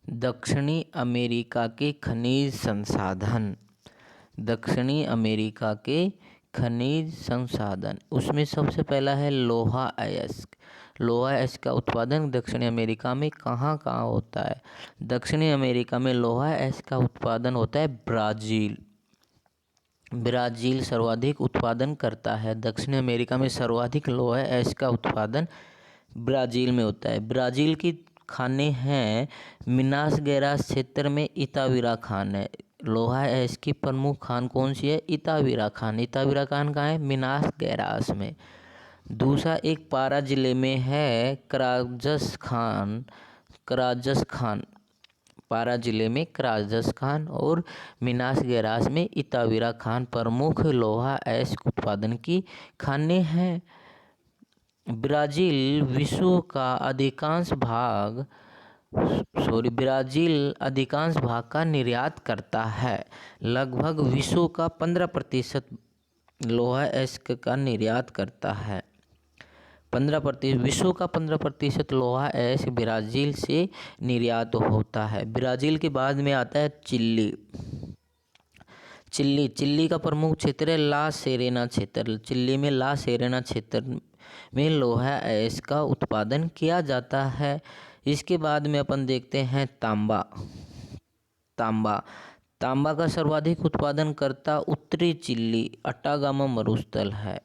दक्षिणी अमेरिका के खनिज संसाधन। दक्षिणी अमेरिका के खनिज संसाधन, उसमें सबसे पहला है लोहा अयस्क। लोहा अयस्क का उत्पादन दक्षिणी अमेरिका में कहाँ कहाँ होता है? दक्षिणी अमेरिका में लोहा अयस्क का उत्पादन होता है ब्राज़ील। ब्राज़ील सर्वाधिक उत्पादन करता है। दक्षिण अमेरिका में सर्वाधिक लोहा अयस्क का उत्पादन ब्राज़ील में होता है। ब्राज़ील की खाने हैं मिनास गेरास क्षेत्र में इताविरा खान है। लोहा अयस्क की प्रमुख खान कौन सी है? इताविरा खान। इताविरा खान कहाँ है? मिनास गेरास में। दूसरा एक पारा जिले में है कराजस खान। कराजस खान, पारा जिले में कराजस खान और मिनास गेरास में इताविरा खान प्रमुख लोहा अयस्क उत्पादन की खाने हैं। ब्राज़ील अधिकांश भाग का निर्यात करता है। लगभग विश्व का 15% लोहा अयस्क का निर्यात करता है। 15%, विश्व का 15% लोहा अयस्क ब्राज़ील से निर्यात होता है। ब्राज़ील के बाद में आता है चिली। चिली का प्रमुख क्षेत्र है ला सेरेना क्षेत्र। चिली में ला सेरेना क्षेत्र में लोहा अयस्क का उत्पादन किया जाता है। इसके बाद में अपन देखते हैं तांबा। तांबा का सर्वाधिक उत्पादन करता उत्तरी चिली अटागामा मरुस्थल है।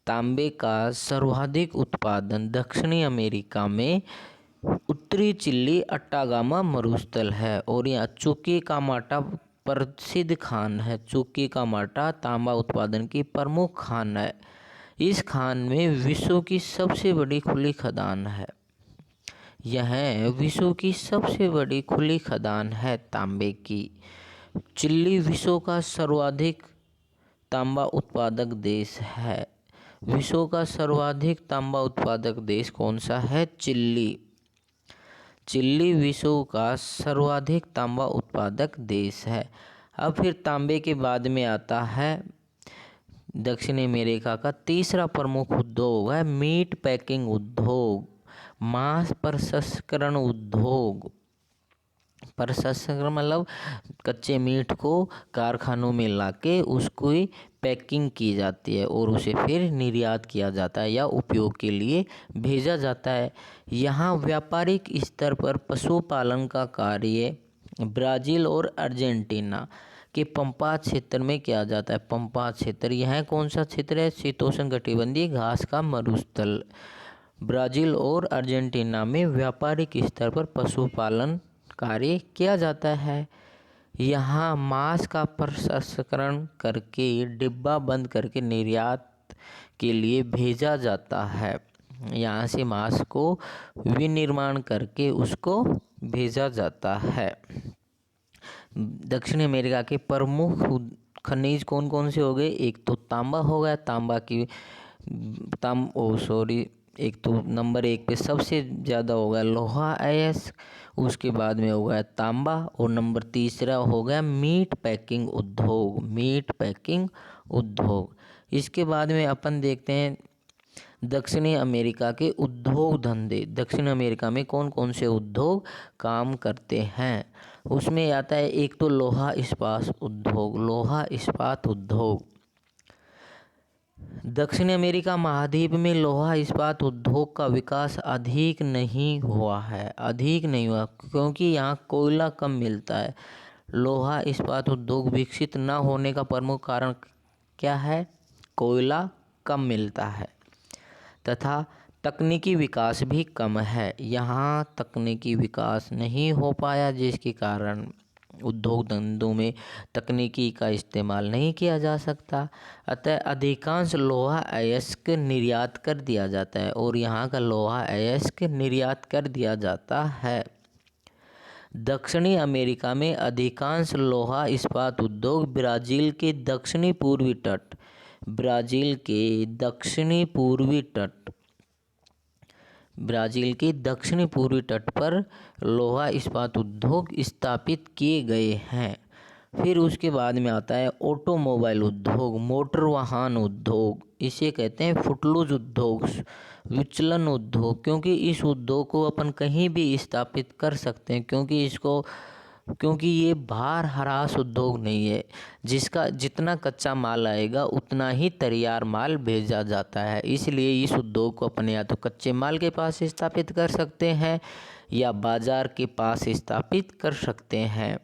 तांबे का सर्वाधिक उत्पादन दक्षिणी अमेरिका में उत्तरी चिली अटागामा मरुस्थल है। और यहाँ चुकी का माटा प्रसिद्ध खान है। चुकी का माटा तांबा उत्पादन की प्रमुख खान है। इस खान में विश्व की सबसे बड़ी खुली खदान है। यह विश्व की सबसे बड़ी खुली खदान है तांबे की। चिली विश्व का सर्वाधिक तांबा उत्पादक देश है। विश्व का सर्वाधिक तांबा उत्पादक देश कौन सा है? चिली। चिली विश्व का सर्वाधिक तांबा उत्पादक देश है। अब फिर तांबे के बाद में आता है दक्षिण अमेरिका का तीसरा प्रमुख उद्योग है मीट पैकिंग उद्योग, मांस प्रसंस्करण उद्योग। प्रसंस्करण मतलब कच्चे मीट को कारखानों में लाके उसको पैकिंग की जाती है और उसे फिर निर्यात किया जाता है या उपयोग के लिए भेजा जाता है। यहाँ व्यापारिक स्तर पर पशुपालन का कार्य ब्राज़ील और अर्जेंटीना के पंपा क्षेत्र में किया जाता है। पंपा क्षेत्र, यह कौन सा क्षेत्र है? शीतोष्ण कटिबंधीय घास का मरुस्थल। ब्राज़ील और अर्जेंटीना में व्यापारिक स्तर पर पशुपालन कार्य किया जाता है। यहाँ मांस का प्रसंस्करण करके डिब्बा बंद करके निर्यात के लिए भेजा जाता है। यहाँ से मांस को विनिर्माण करके उसको भेजा जाता है। दक्षिण अमेरिका के प्रमुख खनिज कौन कौन से हो गए? एक तो तांबा हो गया। एक तो नंबर 1 पे सबसे ज़्यादा हो गया लोहा अयस्क, उसके बाद में हो गया तांबा और नंबर तीसरा हो गया मीट पैकिंग उद्योग। इसके बाद में अपन देखते हैं दक्षिणी अमेरिका के उद्योग धंधे। दक्षिण अमेरिका में कौन कौन से उद्योग काम करते हैं? उसमें आता है एक तो लोहा इस्पात उद्योग। दक्षिण अमेरिका महाद्वीप में लोहा इस्पात उद्योग का विकास अधिक नहीं हुआ क्योंकि यहाँ कोयला कम मिलता है। लोहा इस्पात उद्योग विकसित न होने का प्रमुख कारण क्या है? कोयला कम मिलता है तथा तकनीकी विकास भी कम है। यहाँ तकनीकी विकास नहीं हो पाया जिसके कारण उद्योग धंधों में तकनीकी का इस्तेमाल नहीं किया जा सकता। अतः अधिकांश लोहा अयस्क निर्यात कर दिया जाता है और यहाँ का लोहा अयस्क निर्यात कर दिया जाता है। दक्षिणी अमेरिका में अधिकांश लोहा इस्पात उद्योग ब्राज़ील के दक्षिणी पूर्वी तट पर लोहा इस्पात उद्योग स्थापित किए गए हैं। फिर उसके बाद में आता है ऑटोमोबाइल उद्योग, मोटर वाहन उद्योग, इसे कहते हैं फुटलूज उद्योग, विचलन उद्योग, क्योंकि इस उद्योग को अपन कहीं भी स्थापित कर सकते हैं, क्योंकि ये भार ह्रास उद्योग नहीं है। जिसका जितना कच्चा माल आएगा उतना ही तैयार माल भेजा जाता है, इसलिए इस उद्योग को अपन या तो कच्चे माल के पास स्थापित कर सकते हैं या बाजार के पास स्थापित कर सकते हैं।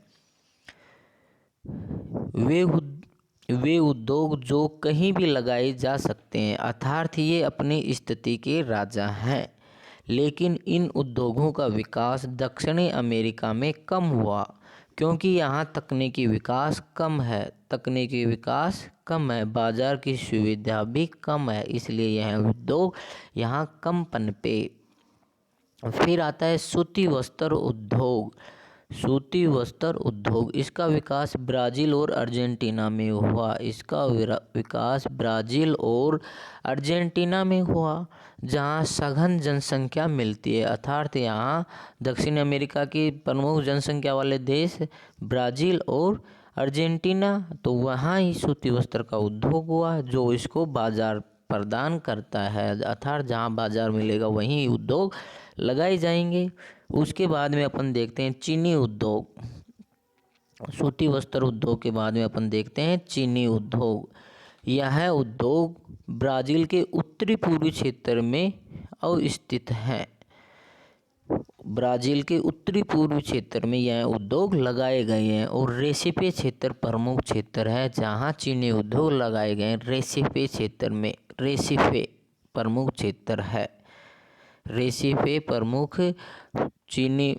वे उद्योग जो कहीं भी लगाए जा सकते हैं, अर्थात ये अपनी स्थिति के राजा हैं। लेकिन इन उद्योगों का विकास दक्षिणी अमेरिका में कम हुआ, क्योंकि यहाँ तकनीकी विकास कम है, बाजार की सुविधा भी कम है, इसलिए यह उद्योग यहाँ कम पनपे। फिर आता है सूती वस्त्र उद्योग, इसका विकास ब्राज़ील और अर्जेंटीना में हुआ, जहाँ सघन जनसंख्या मिलती है, अर्थात यहाँ दक्षिण अमेरिका की प्रमुख जनसंख्या वाले देश ब्राज़ील और अर्जेंटीना, तो वहाँ ही सूती वस्त्र का उद्योग हुआ जो इसको बाजार प्रदान करता है, अर्थात जहाँ बाजार मिलेगा वहीं उद्योग लगाए जाएंगे। उसके बाद में अपन देखते हैं चीनी उद्योग। सूती वस्त्र उद्योग के बाद में अपन देखते हैं चीनी उद्योग। यह उद्योग ब्राज़ील के उत्तरी पूर्वी क्षेत्र में अवस्थित है। ब्राज़ील के उत्तरी पूर्वी क्षेत्र में यह उद्योग लगाए गए हैं और रेसिपे क्षेत्र प्रमुख क्षेत्र है जहां चीनी उद्योग लगाए गए हैं। रेसिपे क्षेत्र में प्रमुख क्षेत्र है। रेसिपे प्रमुख चीनी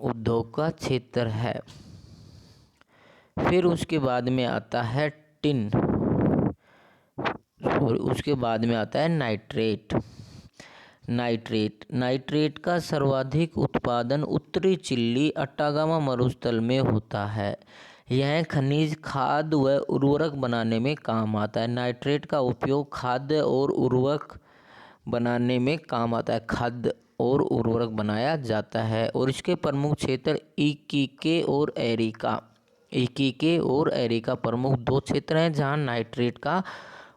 उद्योग का क्षेत्र है। फिर उसके बाद में आता है टिन, और उसके बाद में आता है नाइट्रेट का सर्वाधिक उत्पादन उत्तरी चिली अटागामा मरुस्थल में होता है। यह खनिज खाद व उर्वरक बनाने में काम आता है। नाइट्रेट का उपयोग खाद्य और उर्वरक बनाने में काम आता है, खाद्य और उर्वरक बनाया जाता है। और इसके प्रमुख क्षेत्र इक्कीके और एरिका प्रमुख दो क्षेत्र हैं जहां नाइट्रेट का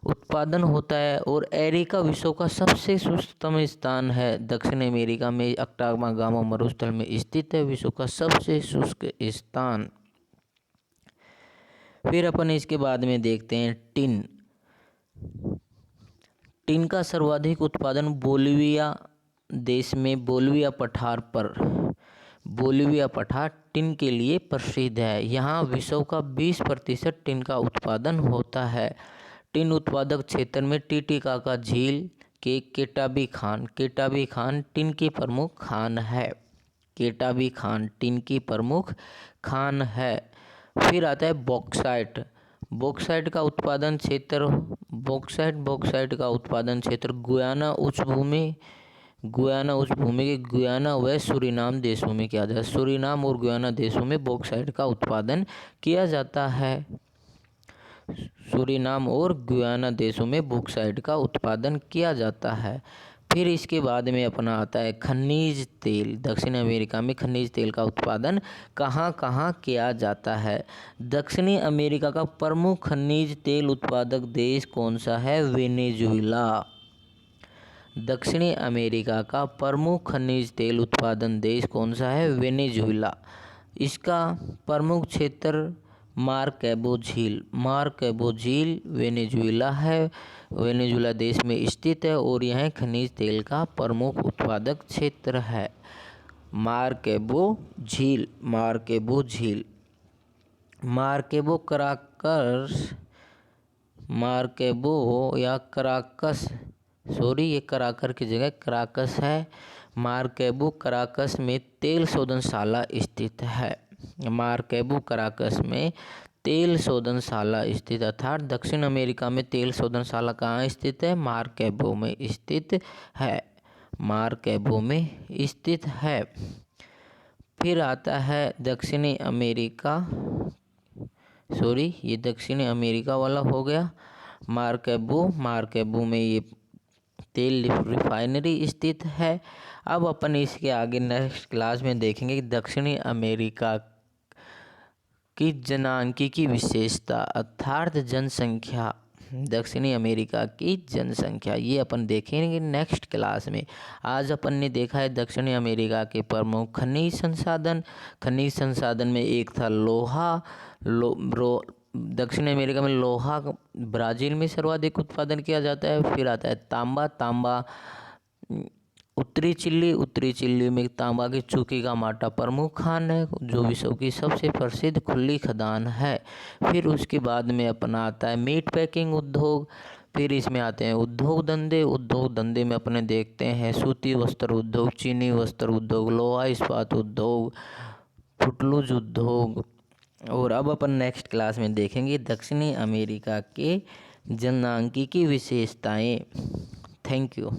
उत्पादन होता है। और एरिका विश्व का सबसे शुष्कतम स्थान है, दक्षिण अमेरिका में अटागामा मरुस्थल में स्थित है विश्व का सबसे शुष्क स्थान। फिर अपन इसके बाद में देखते हैं टिन का सर्वाधिक उत्पादन बोलिविया देश में बोलिविया पठार टिन के लिए प्रसिद्ध है। यहाँ विश्व का 20% टिन का उत्पादन होता है। टिन उत्पादक क्षेत्र में टीटीकाका झील के केटाबी खान टिन की प्रमुख खान है। फिर आता है बॉक्साइट का उत्पादन क्षेत्र गुयाना उच्च भूमि के गुयाना व सूरीनाम देशों में किया जाता है। सूरीनाम और गुयाना देशों में बॉक्साइट का उत्पादन किया जाता है। सूरीनाम और गुयाना देशों में बॉक्साइट का उत्पादन किया जाता है। फिर इसके बाद में अपना आता है खनिज तेल। दक्षिण अमेरिका में खनिज तेल का उत्पादन कहाँ कहाँ किया जाता है? दक्षिणी अमेरिका का प्रमुख खनिज तेल उत्पादक देश कौन सा है? वेनेजुएला। दक्षिणी अमेरिका का प्रमुख खनिज तेल उत्पादन देश कौन सा है? वेनेजुएला। इसका प्रमुख क्षेत्र मार्कैबो झील वेनेजुएला है, वेनेजुएला देश में स्थित है और यह खनिज तेल का प्रमुख उत्पादक क्षेत्र है। मार्कैबो ये कराकर की जगह कराकस है। मार्कैबो कराकस में तेल शोधनशाला स्थित है। मार्कैबो कराकस में तेल शोधनशाला स्थित, अर्थात दक्षिण अमेरिका में तेल शोधनशाला कहाँ स्थित है? मार्कैबो में स्थित है। फिर आता है दक्षिणी अमेरिका वाला हो गया मार्कैबो में ये तेल रिफाइनरी स्थित है। अब अपन इसके आगे नेक्स्ट क्लास में देखेंगे कि दक्षिणी अमेरिका की जनांकीकी विशेषता अर्थात जनसंख्या, दक्षिणी अमेरिका की जनसंख्या, ये अपन देखेंगे नेक्स्ट क्लास में। आज अपन ने देखा है दक्षिणी अमेरिका के प्रमुख खनिज संसाधन। खनिज संसाधन में एक था लोहा। दक्षिण अमेरिका में लोहा ब्राज़ील में सर्वाधिक उत्पादन किया जाता है। फिर आता है तांबा। तांबा उत्तरी चिली में तांबा की चूकी का माटा प्रमुख खान है, जो विश्व की सबसे प्रसिद्ध खुली खदान है। फिर उसके बाद में अपना आता है मीट पैकिंग उद्योग। फिर इसमें आते हैं उद्योग धंधे में अपने देखते हैं सूती वस्त्र उद्योग, चीनी वस्त्र उद्योग, लोहा इस्पात उद्योग, फुटलूज उद्योग। और अब अपन नेक्स्ट क्लास में देखेंगे दक्षिणी अमेरिका के जनांकीकी विशेषताएं। Thank you.